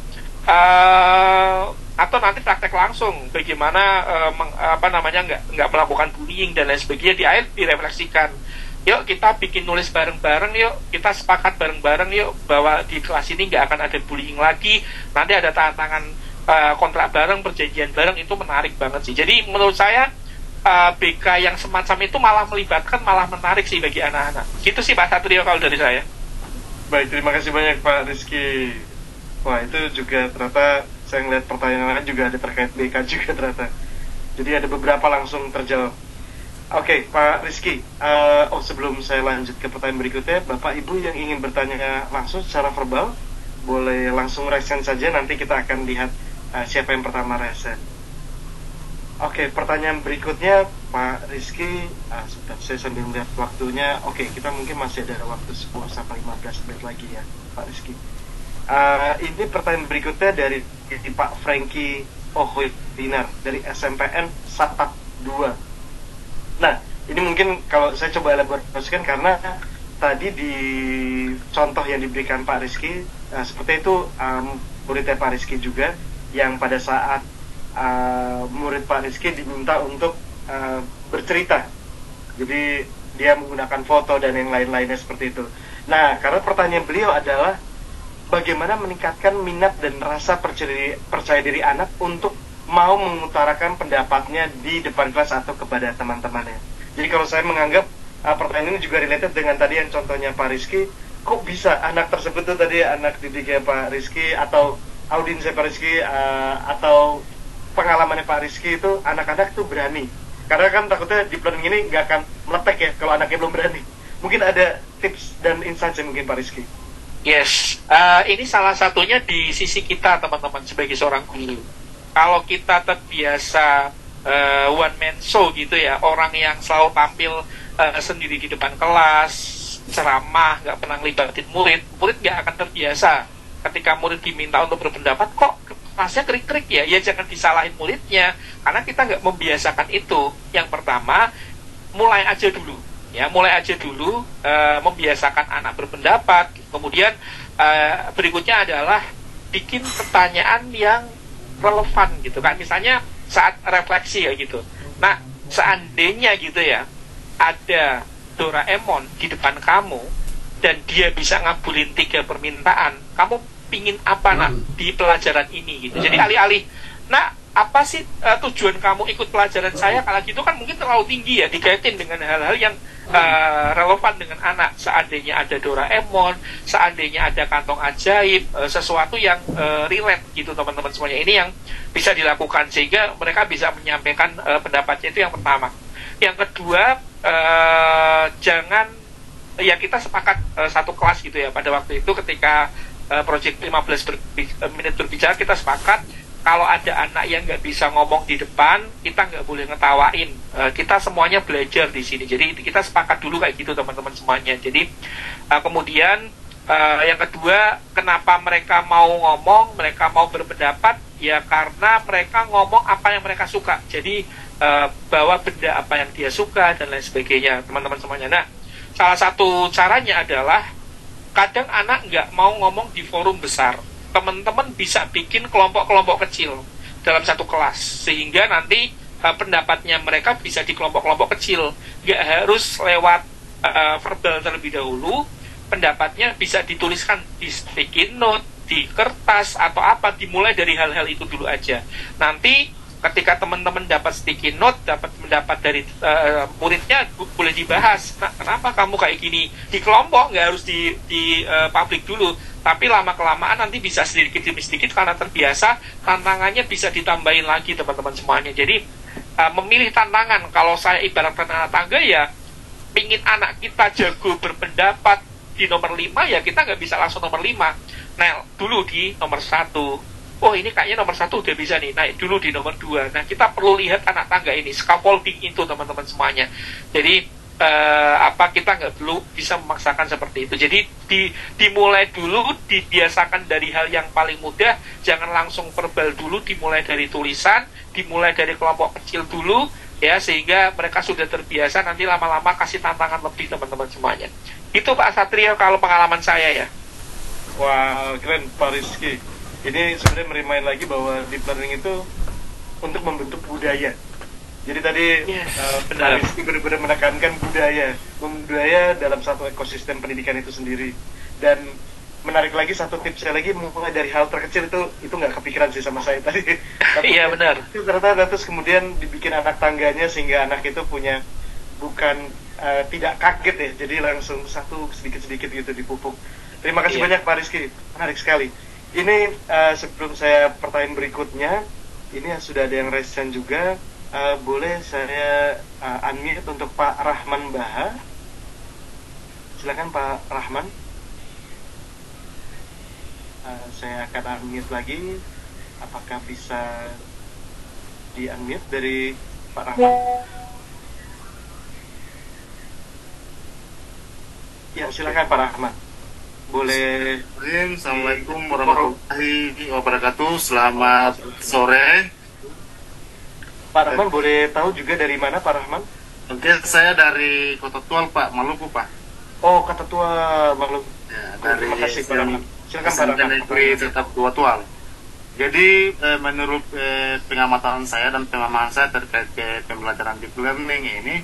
Atau nanti praktek langsung bagaimana nggak melakukan bullying dan lain sebagainya, di akhir direfleksikan. Yuk kita bikin nulis bareng-bareng, yuk kita sepakat bareng-bareng, yuk bahwa di kelas ini nggak akan ada bullying lagi, nanti ada tangan kontrak bareng, perjanjian bareng. Itu menarik banget sih. Jadi menurut saya BK yang semacam itu malah melibatkan, malah menarik sih bagi anak-anak. Gitu sih Pak Satrio kalau dari saya. Baik, terima kasih banyak Pak Rizky. Wah, itu juga ternyata saya ngeliat pertanyaan juga ada terkait BK juga ternyata. Jadi ada beberapa langsung terjawab. Oke, Pak Rizky, sebelum saya lanjut ke pertanyaan berikutnya, Bapak Ibu yang ingin bertanya langsung secara verbal, boleh langsung resen saja, nanti kita akan lihat siapa yang pertama resen. Oke, pertanyaan berikutnya, Pak Rizky, saya sambil melihat waktunya. Oke, kita mungkin masih ada waktu 10-15 menit lagi ya, Pak Rizky. Ini pertanyaan berikutnya dari Pak Frankie Dinar dari SMPN Satap 2. Nah, ini mungkin kalau saya coba elaborasikan, karena tadi di contoh yang diberikan Pak Rizky, seperti itu muridnya Pak Rizky juga, yang pada saat murid Pak Rizky diminta untuk bercerita. Jadi dia menggunakan foto dan yang lain-lainnya seperti itu. Nah, karena pertanyaan beliau adalah bagaimana meningkatkan minat dan rasa percaya diri anak untuk mau mengutarakan pendapatnya di depan kelas atau kepada teman-temannya. Jadi kalau saya menganggap pertanyaan ini juga related dengan tadi yang contohnya Pak Rizky, kok bisa anak tersebut tuh tadi anak didiknya Pak Rizky atau audiensnya Pak Rizky atau pengalamannya Pak Rizky itu anak-anak tuh berani. Karena kan takutnya deep learning ini nggak akan meletek ya kalau anaknya belum berani. Mungkin ada tips dan insight mungkin Pak Rizky. Yes, ini salah satunya di sisi kita teman-teman sebagai seorang guru. Kalau kita terbiasa one man show gitu ya, orang yang selalu tampil sendiri di depan kelas, ceramah, nggak pernah ngelibatin murid nggak akan terbiasa. Ketika murid diminta untuk berpendapat, kok kelasnya krik-krik ya? Ya jangan disalahin muridnya, karena kita nggak membiasakan itu. Yang pertama, mulai aja dulu, membiasakan anak berpendapat. Kemudian berikutnya adalah bikin pertanyaan yang relevan gitu kan, misalnya saat refleksi ya gitu. Nah, seandainya gitu ya, ada Doraemon di depan kamu dan dia bisa ngabulin 3 permintaan, kamu pingin apa nak di pelajaran ini gitu. Jadi alih-alih, nah apa sih tujuan kamu ikut pelajaran saya, kalau gitu kan mungkin terlalu tinggi ya, dikaitin dengan hal-hal yang relevan dengan anak. Seandainya ada Doraemon, seandainya ada kantong ajaib, sesuatu yang relate gitu teman-teman semuanya. Ini yang bisa dilakukan sehingga mereka bisa menyampaikan pendapatnya, itu yang pertama. Yang kedua, jangan, ya kita sepakat satu kelas gitu ya pada waktu itu ketika project 15 menit berbicara, kita sepakat kalau ada anak yang nggak bisa ngomong di depan, kita nggak boleh ngetawain. Kita semuanya belajar di sini. Jadi kita sepakat dulu kayak gitu teman-teman semuanya. Jadi kemudian yang kedua, kenapa mereka mau ngomong, mereka mau berpendapat, ya karena mereka ngomong apa yang mereka suka. Jadi bawa benda apa yang dia suka dan lain sebagainya teman-teman semuanya. Nah, salah satu caranya adalah kadang anak nggak mau ngomong di forum besar. Teman-teman bisa bikin kelompok-kelompok kecil dalam satu kelas, sehingga nanti pendapatnya mereka bisa di kelompok-kelompok kecil, nggak harus lewat verbal terlebih dahulu. Pendapatnya bisa dituliskan di sticky note, di kertas atau apa, dimulai dari hal-hal itu dulu aja. Nanti ketika teman-teman dapat sticky note, dapat pendapat dari muridnya, boleh dibahas. Nah, kenapa kamu kayak gini? Di kelompok, nggak harus di publik dulu. Tapi lama-kelamaan nanti bisa sedikit demi sedikit, karena terbiasa, tantangannya bisa ditambahin lagi teman-teman semuanya. Jadi memilih tantangan, kalau saya ibaratkan anak tangga ya, pingin anak kita jago berpendapat di nomor 5, ya kita nggak bisa langsung nomor 5. Nah, dulu di nomor 1. Oh, ini kayaknya nomor 1 udah bisa nih, naik dulu di nomor 2. Nah, kita perlu lihat anak tangga ini, scaffolding itu teman-teman semuanya. Jadi kita nggak perlu bisa memaksakan seperti itu. Jadi dimulai dulu, dibiasakan dari hal yang paling mudah, jangan langsung verbal dulu, dimulai dari tulisan, dimulai dari kelompok kecil dulu ya, sehingga mereka sudah terbiasa, nanti lama-lama kasih tantangan lebih teman-teman semuanya. Itu Pak Satrio kalau pengalaman saya ya. Wah, keren Pak Rizky. Ini sebenarnya merimain lagi bahwa deep learning itu untuk membentuk budaya. Jadi tadi Pak Rizky benar-benar menekankan budaya dalam satu ekosistem pendidikan itu sendiri. Dan menarik lagi satu tips saya lagi, mulai dari hal terkecil itu nggak kepikiran sih sama saya tadi. Tapi iya benar. Itu ternyata terus kemudian dibikin anak tangganya sehingga anak itu punya bukan tidak kaget ya, jadi langsung satu sedikit-sedikit gitu dipupuk. Terima kasih banyak Pak Rizky, menarik sekali. Ini sebelum saya pertanyaan berikutnya, ini sudah ada yang resen juga. Boleh saya unmute untuk Pak Rahman Baha. Silakan Pak Rahman. Saya akan unmute lagi. Apakah bisa di unmute dari Pak Rahman? Ya, silakan Pak Rahman. Boleh. Assalamualaikum warahmatullahi wabarakatuh. Selamat sore. Pak Rahman, boleh tahu juga dari mana Pak Rahman? Oke, saya dari Kota Tual, Pak, Maluku, Pak. Oh, Kota Tua Maluku. Ya, dari Terima kasih Pak Rahman. Silakan Pak Rahman. Negeri tetap Kota Tual. Jadi menurut pengamatan saya dan pemahaman saya terkait pembelajaran deep learning ini,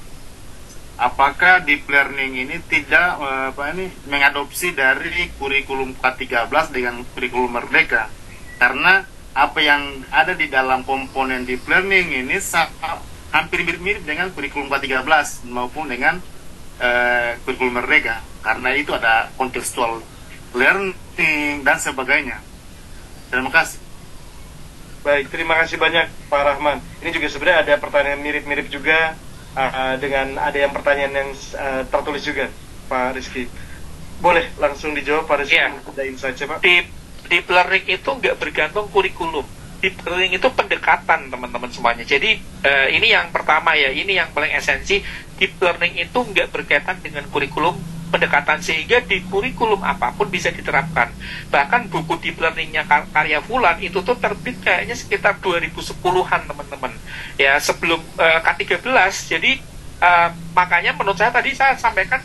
apakah deep learning ini tidak mengadopsi dari kurikulum K13 dengan kurikulum Merdeka? Karena apa yang ada di dalam komponen deep learning ini hampir mirip-mirip dengan kurikulum K13 maupun dengan kurikulum Merdeka. Karena itu ada contextual learning dan sebagainya. Terima kasih. Baik, terima kasih banyak Pak Rahman. Ini juga sebenarnya ada pertanyaan mirip-mirip juga dengan ada yang pertanyaan yang tertulis juga Pak Rizky. Boleh langsung dijawab Pak Rizky, ada insight Pak. Deep learning itu nggak bergantung kurikulum. Deep learning itu pendekatan teman-teman semuanya. Jadi ini yang pertama ya, ini yang paling esensi. Deep learning itu nggak berkaitan dengan kurikulum, pendekatan, sehingga di kurikulum apapun bisa diterapkan. Bahkan buku deep learningnya karya Fulan itu tuh terbit kayaknya sekitar 2010-an teman-teman. Ya sebelum K13. Jadi makanya menurut saya tadi saya sampaikan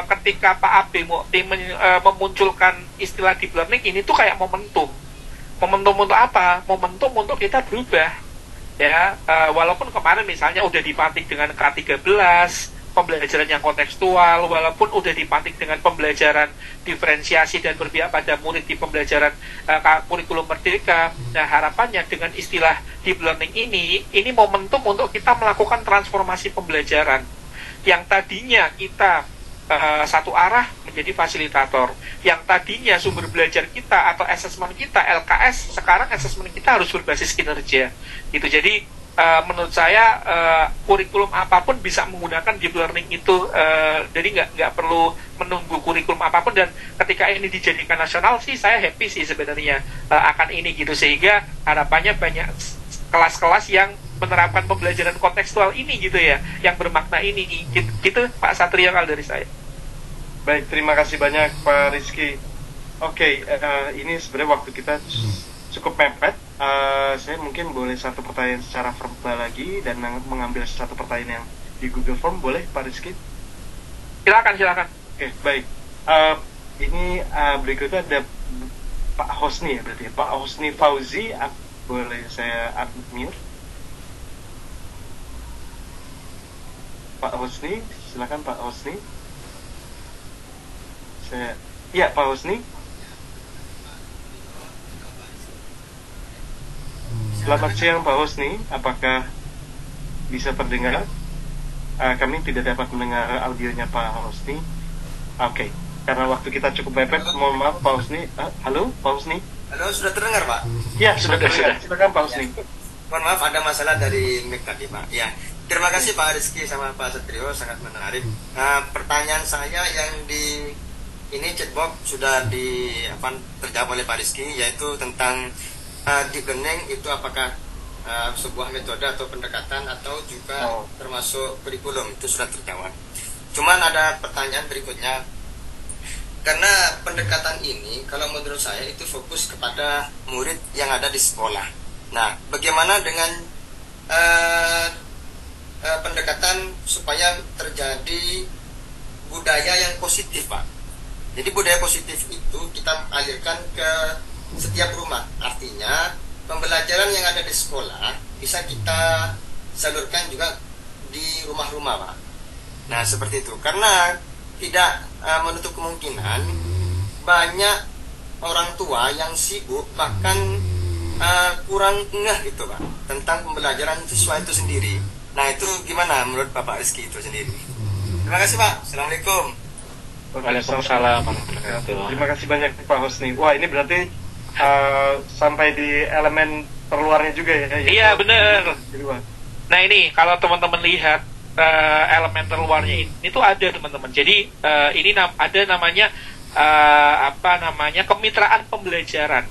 ketika Pak Abe memunculkan istilah deep learning ini tuh kayak momentum. Momentum untuk apa? Momentum untuk kita berubah. Ya, walaupun kemarin misalnya udah dipantik dengan K13, pembelajaran yang kontekstual, walaupun udah dipantik dengan pembelajaran diferensiasi dan berpihak pada murid di pembelajaran kurikulum merdeka. Nah, harapannya dengan istilah deep learning ini momentum untuk kita melakukan transformasi pembelajaran yang tadinya kita satu arah menjadi fasilitator, yang tadinya sumber belajar kita atau asesmen kita LKS, sekarang asesmen kita harus berbasis kinerja gitu. Jadi menurut saya kurikulum apapun bisa menggunakan deep learning itu, jadi nggak perlu menunggu kurikulum apapun, dan ketika ini dijadikan nasional sih saya happy sih sebenarnya akan ini gitu, sehingga harapannya banyak kelas-kelas yang menerapkan pembelajaran kontekstual ini gitu ya, yang bermakna ini gitu Pak Satrio kalau dari saya. Baik, terima kasih banyak Pak Rizky. Oke, ini sebenarnya waktu kita cukup mepet. Saya mungkin boleh satu pertanyaan secara verbal lagi dan mengambil satu pertanyaan yang di Google Form, boleh Pak Rizky? Silakan. Oke, baik. Ini berikutnya ada Pak Hosni ya berarti ya. Pak Hosni Fauzi, boleh saya unmute? Pak Hosni, silakan Pak Hosni. Iya Pak Hosni. Selamat siang Pak Hosni, apakah bisa terdengar? Kami tidak dapat mendengar audionya Pak Hosni. Oke, karena waktu kita cukup mepet, mohon maaf Pak Hosni. Halo Pak Hosni. Halo, sudah terdengar Pak? Ya, sudah terdengar. Silakan Pak Hosni. Mohon maaf ada masalah dari mic tadi Pak. Ya, terima kasih Pak Rizky sama Pak Satrio, sangat menarik. Pertanyaan saya yang di ini chatbox sudah terjawab oleh Pak Rizky, yaitu tentang deep learning itu apakah sebuah metode atau pendekatan atau juga termasuk kurikulum, itu sudah terjawab. Cuman ada pertanyaan berikutnya, karena pendekatan ini kalau menurut saya itu fokus kepada murid yang ada di sekolah. Nah, bagaimana dengan pendekatan supaya terjadi budaya yang positif Pak? Jadi budaya positif itu kita alirkan ke setiap rumah. Artinya pembelajaran yang ada di sekolah bisa kita salurkan juga di rumah-rumah Pak. Nah seperti itu. Karena tidak menutup kemungkinan banyak orang tua yang sibuk bahkan kurang ngeh gitu Pak tentang pembelajaran siswa itu sendiri. Nah itu gimana menurut Bapak Rizky itu sendiri? Terima kasih Pak. Assalamualaikum. Waalaikumsalam. Terima kasih banyak Pak Hosni. Wah ini berarti sampai di elemen terluarnya juga ya? Iya benar. Nah ini kalau teman-teman lihat elemen terluarnya ini tuh ada teman-teman. Jadi ini ada namanya kemitraan pembelajaran.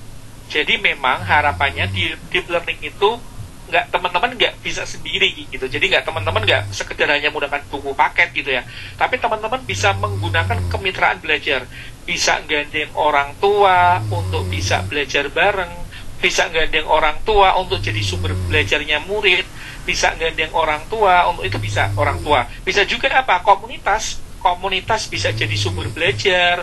Jadi memang harapannya di deep learning itu teman-teman nggak bisa sendiri gitu. Jadi teman-teman nggak sekedar hanya menggunakan buku paket gitu ya. Tapi teman-teman bisa menggunakan kemitraan belajar. Bisa gandeng orang tua untuk bisa belajar bareng. Bisa gandeng orang tua untuk jadi sumber belajarnya murid. Bisa gandeng orang tua untuk itu bisa orang tua. Bisa juga komunitas. Komunitas bisa jadi sumber belajar.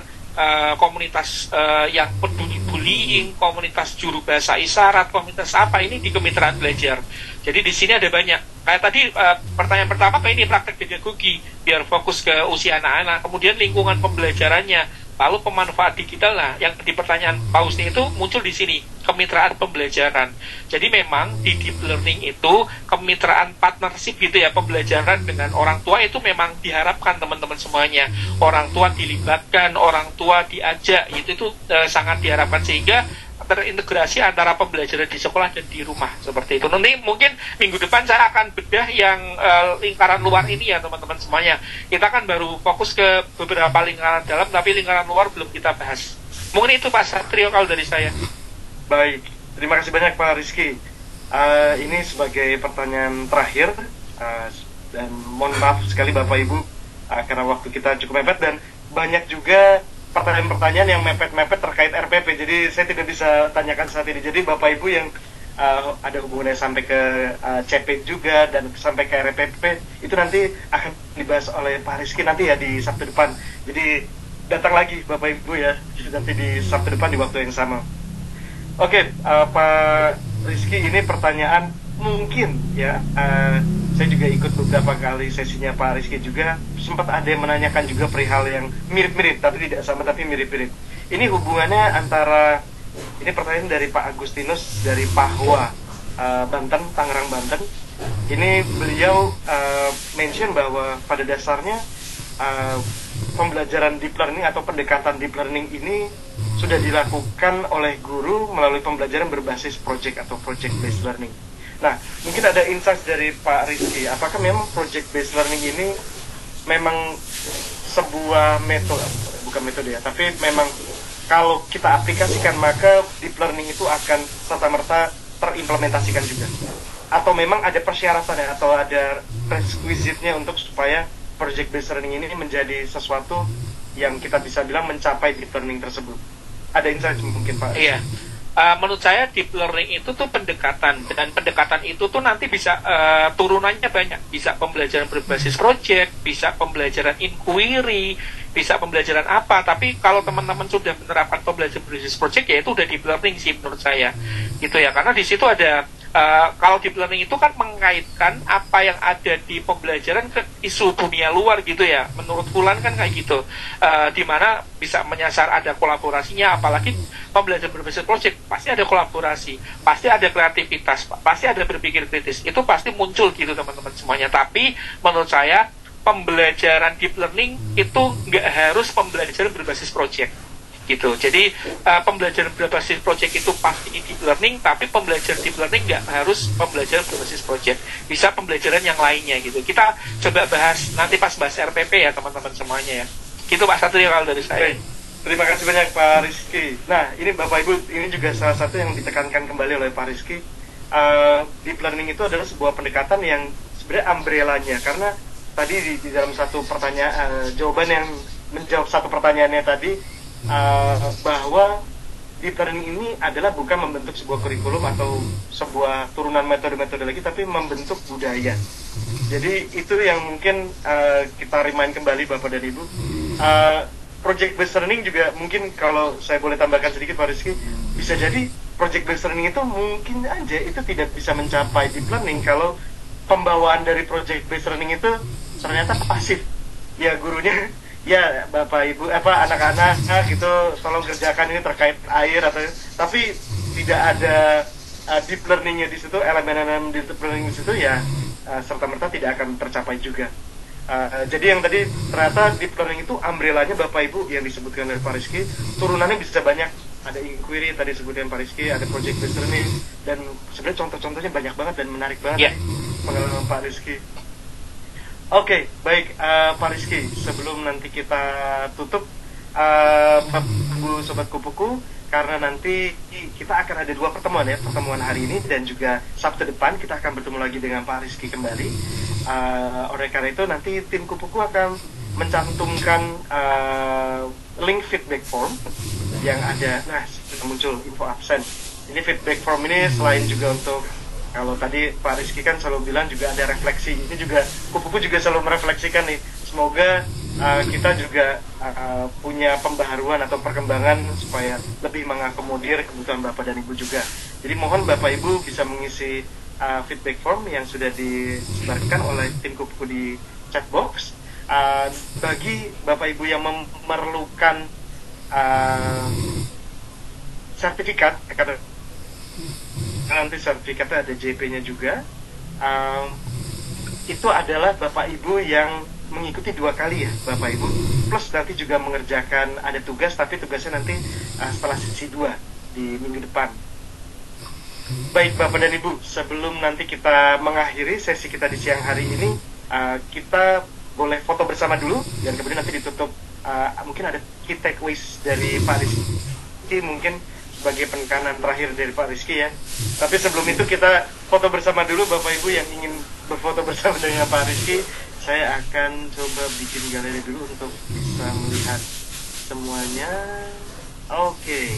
Komunitas yang peduli bullying, komunitas juru bahasa isyarat, komunitas ini di kemitraan belajar. Jadi di sini ada banyak. Kayak tadi pertanyaan pertama ini praktek pedagogi biar fokus ke usia anak-anak. Kemudian lingkungan pembelajarannya, lalu pemanfaat digital. Nah, yang di pertanyaan Pak Husni itu muncul di sini kemitraan pembelajaran. Jadi memang di deep learning itu kemitraan partnership gitu ya, pembelajaran dengan orang tua itu memang diharapkan teman-teman semuanya. Orang tua dilibatkan, orang tua diajak, itu sangat diharapkan sehingga terintegrasi antara pembelajaran di sekolah dan di rumah seperti itu. Nanti mungkin minggu depan saya akan bedah yang lingkaran luar ini ya teman-teman semuanya. Kita kan baru fokus ke beberapa lingkaran dalam, tapi lingkaran luar belum kita bahas. Mungkin itu Pak Satrio kalau dari saya. Baik, terima kasih banyak Pak Rizky. Ini sebagai pertanyaan terakhir dan mohon maaf sekali Bapak Ibu karena waktu kita cukup mepet dan banyak juga pertanyaan-pertanyaan yang mepet-mepet terkait RPP. Jadi saya tidak bisa tanyakan saat ini. Jadi Bapak Ibu yang ada hubungannya sampai ke CP juga dan sampai ke RPP, itu nanti akan dibahas oleh Pak Rizky nanti ya di Sabtu depan. Jadi datang lagi Bapak Ibu ya, nanti di Sabtu depan di waktu yang sama. Oke, Pak Rizky, ini pertanyaan mungkin ya, saya juga ikut beberapa kali sesinya Pak Rizky juga, sempat ada yang menanyakan juga perihal yang mirip-mirip, tapi tidak sama, tapi mirip-mirip. Ini hubungannya antara, ini pertanyaan dari Pak Agustinus dari Pahwa, Banten, Tangerang, Banten. Ini beliau mention bahwa pada dasarnya pembelajaran deep learning atau pendekatan deep learning ini sudah dilakukan oleh guru melalui pembelajaran berbasis project atau project based learning. Nah, mungkin ada insight dari Pak Rizky, apakah memang project based learning ini memang sebuah metode, bukan metode ya, tapi memang kalau kita aplikasikan maka deep learning itu akan serta-merta terimplementasikan juga? Atau memang ada persyaratannya atau ada requisite-nya untuk supaya project based learning ini menjadi sesuatu yang kita bisa bilang mencapai deep learning tersebut? Ada insight mungkin Pak? Iya. Menurut saya deep learning itu tuh pendekatan, dan pendekatan itu tuh nanti bisa turunannya banyak. Bisa pembelajaran berbasis project, bisa pembelajaran inquiry, bisa pembelajaran apa. Tapi kalau teman-teman sudah menerapkan pembelajaran berbasis project, ya itu udah deep learning sih menurut saya, gitu ya. Karena di situ ada kalau deep learning itu kan mengaitkan apa yang ada di pembelajaran ke isu dunia luar gitu ya. Menurut Fulan kan kayak gitu, di mana bisa menyasar, ada kolaborasinya. Apalagi pembelajaran berbasis project pasti ada kolaborasi, pasti ada kreativitas, pasti ada berpikir kritis. Itu pasti muncul gitu teman-teman semuanya. Tapi menurut saya pembelajaran deep learning itu nggak harus pembelajaran berbasis project gitu. Jadi pembelajaran berbasis project itu pasti deep learning, tapi pembelajaran deep learning nggak harus pembelajaran berbasis project, bisa pembelajaran yang lainnya gitu. Kita coba bahas nanti pas bahas RPP ya teman-teman semuanya ya. Gitu Pak Satrio kalau dari saya. Terima kasih banyak Pak Rizky. Nah, ini Bapak Ibu, ini juga salah satu yang ditekankan kembali oleh Pak Rizky. Deep learning itu adalah sebuah pendekatan yang sebenarnya umbrella-nya, karena tadi di dalam satu pertanyaan, jawaban yang menjawab satu pertanyaannya tadi, bahwa deep learning ini adalah bukan membentuk sebuah kurikulum atau sebuah turunan metode-metode lagi, tapi membentuk budaya. Jadi itu yang mungkin kita remind kembali Bapak dan Ibu. Project based learning juga mungkin, kalau saya boleh tambahkan sedikit Pak Rizky, bisa jadi project based learning itu mungkin aja itu tidak bisa mencapai deep learning kalau pembawaan dari project based learning itu ternyata pasif. Ya gurunya, ya Bapak Ibu, anak-anak gitu, tolong kerjakan ini terkait air atau, tapi tidak ada deep learningnya di situ, elemen-elemen deep learning di situ, ya serta-merta tidak akan tercapai juga. Jadi yang tadi ternyata deep learning itu umbrella-nya Bapak Ibu yang disebutkan oleh Pak Rizky, turunannya bisa banyak. Ada inquiry tadi disebutkan Pak Rizky, ada project based learning, dan sebenarnya contoh-contohnya banyak banget dan menarik banget pengalaman Pak Rizky. Oke, baik Pak Rizky, sebelum nanti kita tutup, Bapak Ibu Sobat Kupuku, karena nanti kita akan ada 2 pertemuan ya, pertemuan hari ini dan juga Sabtu depan kita akan bertemu lagi dengan Pak Rizky kembali. Oleh karena itu nanti tim Kupuku akan mencantumkan link feedback form yang ada. Nah, sudah muncul info absen. Ini feedback form ini selain juga untuk, kalau tadi Pak Rizky kan selalu bilang juga ada refleksi, ini juga Kupuku juga selalu merefleksikan nih. Semoga kita juga punya pembaharuan atau perkembangan supaya lebih mengakomodir kebutuhan Bapak dan Ibu juga. Jadi mohon Bapak Ibu bisa mengisi feedback form yang sudah disebarkan oleh tim Kupuku di chat box. Bagi Bapak Ibu yang memerlukan sertifikat, nanti sertifikatnya ada JP-nya juga. Itu adalah Bapak Ibu yang mengikuti 2 kali ya Bapak Ibu, plus nanti juga mengerjakan, ada tugas, tapi tugasnya nanti setelah sesi 2 di minggu depan. Baik Bapak dan Ibu, sebelum nanti kita mengakhiri sesi kita di siang hari ini, kita boleh foto bersama dulu, dan kemudian nanti ditutup. Mungkin ada key takeaways dari Pak Rizky, mungkin sebagai penekanan terakhir dari Pak Rizky ya. Tapi sebelum itu kita foto bersama dulu. Bapak Ibu yang ingin berfoto bersama dengan Pak Rizky, saya akan coba bikin galeri dulu untuk bisa melihat semuanya. Oke.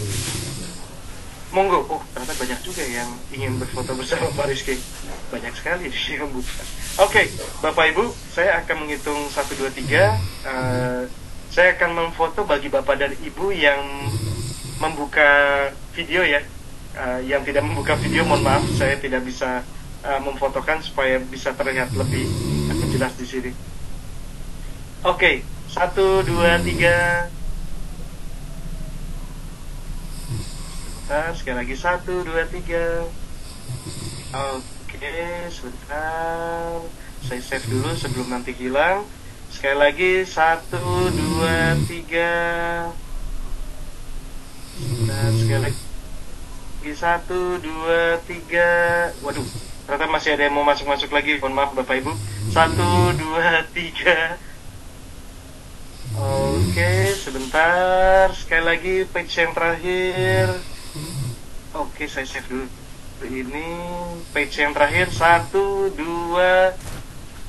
Monggo. Oh, ternyata banyak juga yang ingin berfoto bersama Pak Rizky. Banyak sekali yang buka. Oke, Bapak Ibu, saya akan menghitung 1, 2, 3. Saya akan memfoto bagi Bapak dan Ibu yang membuka video ya. Yang tidak membuka video, mohon maaf, saya tidak bisa memfotokan supaya bisa terlihat lebih jelas di sini. Oke, 1, 2, 3. Sekali lagi 1, 2, 3. Oke, sebentar. Saya save dulu sebelum nanti hilang. Sekali lagi 1, 2, 3. Nah, sekali lagi 1, 2, 3. Waduh, ternyata masih ada yang mau masuk lagi. Mohon maaf Bapak Ibu. 1, 2, 3. Oke, sebentar. Sekali lagi page yang terakhir. Oke, saya save dulu. Ini page yang terakhir. 1, 2,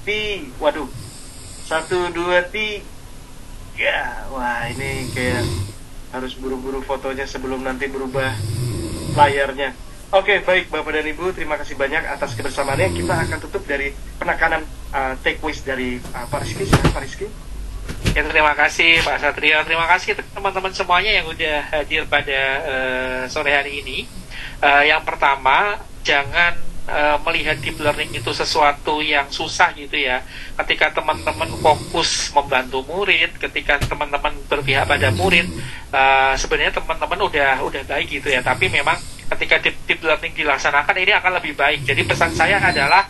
3. Waduh, 1, 2, 3. Wah, ini kayak harus buru-buru fotonya sebelum nanti berubah layarnya. Oke, baik Bapak dan Ibu, terima kasih banyak atas kebersamaannya. Kita akan tutup dari penekanan takeaways dari Pak Rizky. Silakan Pak Rizky. Ya, terima kasih Pak Satrio. Terima kasih teman-teman semuanya yang udah hadir pada sore hari ini. Yang pertama, jangan melihat deep learning itu sesuatu yang susah gitu ya. Ketika teman-teman fokus membantu murid, ketika teman-teman berpihak pada murid, sebenarnya teman-teman udah baik gitu ya. Tapi memang ketika deep learning dilaksanakan ini akan lebih baik. Jadi pesan saya adalah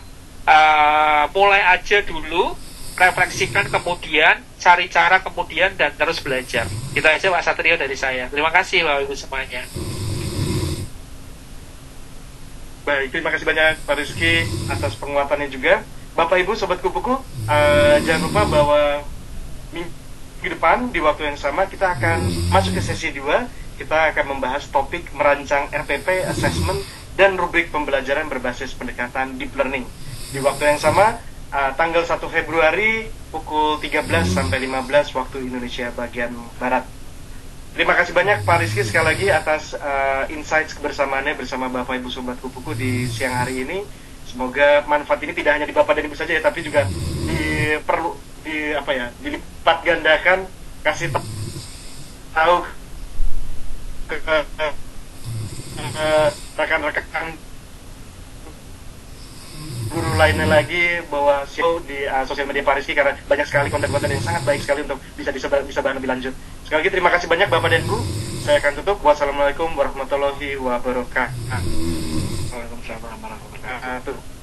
mulai aja dulu, refleksikan kemudian, cari cara kemudian, dan terus belajar. Itu aja Pak Satrio dari saya. Terima kasih Bapak Ibu semuanya. Baik, terima kasih banyak Pak Rizky atas penguatannya juga. Bapak Ibu Sobat Kupu-Kupu, jangan lupa bahwa minggu depan di waktu yang sama kita akan masuk ke sesi 2. Kita akan membahas topik merancang RPP, assessment, dan rubrik pembelajaran berbasis pendekatan deep learning. Di waktu yang sama, tanggal 1 Februari pukul 13 sampai 15 waktu Indonesia bagian Barat. Terima kasih banyak Pak Rizky sekali lagi atas insights kebersamaannya bersama Bapak Ibu Sobat Kupu-Kupu di siang hari ini. Semoga manfaat ini tidak hanya di Bapak dan Ibu saja ya, tapi juga dilipat gandakan, kasih tahu ke rekan-rekan guru lainnya lagi bahwa di sosial media Pak Rizky, karena banyak sekali konten-konten yang sangat baik sekali untuk bisa bahan lebih lanjut. Sekali lagi terima kasih banyak Bapak dan Ibu. Saya akan tutup. Wassalamualaikum warahmatullahi wabarakatuh. Waalaikumsalam warahmatullahi wabarakatuh.